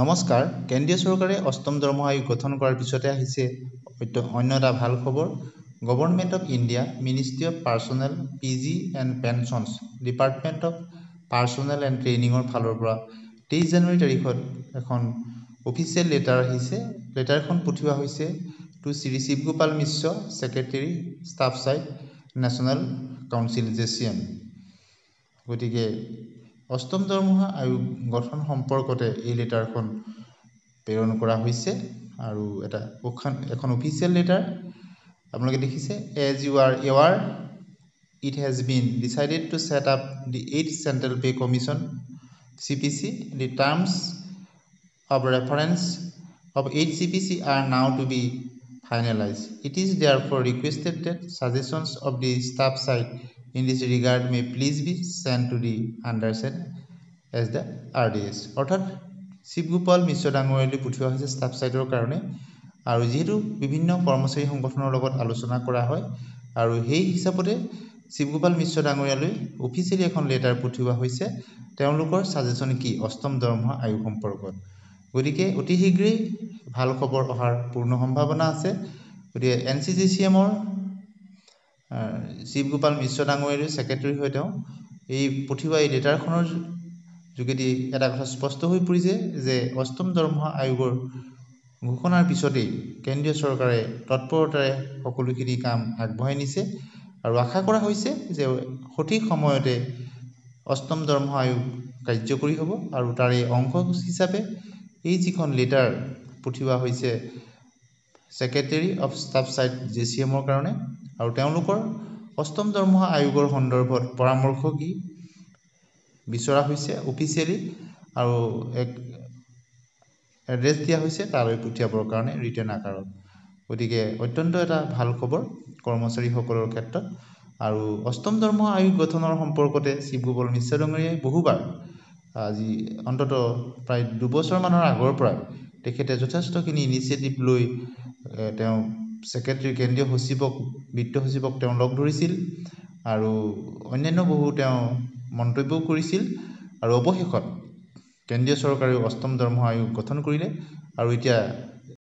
নমস্কাৰ কেন্দ্ৰীয় চৰকাৰে অষ্টম দৰমহা আয়োগ গঠন কৰাৰ পিছতে আহিছে অন্য এটা ভাল খবৰ government of India ministry of personnel PG and pensions department of personnel and ট্ৰেইনিঙৰ ফালৰ পৰা 23 জানুৱাৰী তাৰিখত এখন অফিচিয়েল লেটাৰ আহিছে লেটাৰখন পঠিওৱা হৈছে to Shri Shivgopal Mishra secretary staff side national council JCM গতিকে অষ্টম দৰমহা আয়োগ গঠন সম্পৰ্কতে এই লেটাৰখন প্ৰেৰণ কৰা হৈছে আৰু এখন অফিচিয়েল লেটাৰ আপোনালোকে দেখিছে as you are aware it has been decided to set up the 8th Central Pay Commission CPC. The terms of reference of 8 CPC are now to be finalized. It is therefore requested that suggestions of the staff side in this regard may please be sent to the undersigned as the RDS. অৰ্থাৎ শিৱগোপাল মিশ্ৰ ডাঙৰীয়ালৈ পঠিওৱা হৈছে staff চাইডৰ কাৰণে আৰু যেহেতু বিভিন্ন কৰ্মচাৰী সংগঠনৰ লগত আলোচনা কৰা হয় আৰু সেই হিচাপতে শিৱগোপাল মিশ্ৰ ডাঙৰীয়ালৈ অফিচিয়েলি এখন লেটাৰ পঠিওৱা হৈছে তেওঁলোকৰ সাজেশন কি অষ্টম দৰমহা আয়োগ সম্পৰ্কত গতিকে অতি শীঘ্ৰেই ভাল খবৰ অহাৰ পূৰ্ণ সম্ভাৱনা আছে গতিকে এনচিজিচিএমৰ শিৱগোপাল মিশ্ৰ ডাঙৰীয়ালৈ ছেক্ৰেটাৰী হৈ তেওঁ এই পঠিওৱা এই লেটাৰখনৰ যোগেদি এটা কথা স্পষ্ট হৈ পৰিছে যে অষ্টম দৰমহা আয়োগৰ ঘোষণাৰ পিছতেই কেন্দ্ৰীয় চৰকাৰে তৎপৰতাৰে সকলোখিনি কাম আগবঢ়াই নিছে আৰু আশা কৰা হৈছে যে সঠিক সময়তে অষ্টম দৰমহা আয়োগ কাৰ্যকৰী হ'ব আৰু তাৰে অংশ হিচাপে এই যিখন লেটাৰ পঠিওৱা হৈছে ছেক্ৰেটাৰী অফ ষ্টাফ চাইড জেচিএমৰ কাৰণে আৰু তেওঁলোকৰ অষ্টম দৰমহা আয়োগৰ সন্দৰ্ভত পৰামৰ্শ কি বিচৰা হৈছে অফিচিয়েলি আৰু এক এড্ৰেছ দিয়া হৈছে তালৈ পঠিয়াবৰ কাৰণে ৰিটাৰ্ণ আকাৰত গতিকে অত্যন্ত এটা ভাল খবৰ কৰ্মচাৰীসকলৰ ক্ষেত্ৰত আৰু অষ্টম দৰমহা আয়োগ গঠনৰ সম্পৰ্কতে শিৱগোপাল মিশ্ৰ ডাঙৰীয়াই বহুবাৰ আজি অন্তত প্ৰায় 2 বছৰমানৰ আগৰ পৰা তেখেতে যথেষ্টখিনি ইনিচিয়েটিভ লৈ তেওঁ ছেক্ৰেটাৰী কেন্দ্ৰীয় সচিবক বিত্ত সচিবক তেওঁ লগ ধৰিছিল আৰু অন্যান্য বহু তেওঁ মন্তব্য কৰিছিল আৰু অৱশেষত কেন্দ্ৰীয় চৰকাৰে অষ্টম দৰমহা আয়োগ গঠন কৰিলে আৰু এতিয়া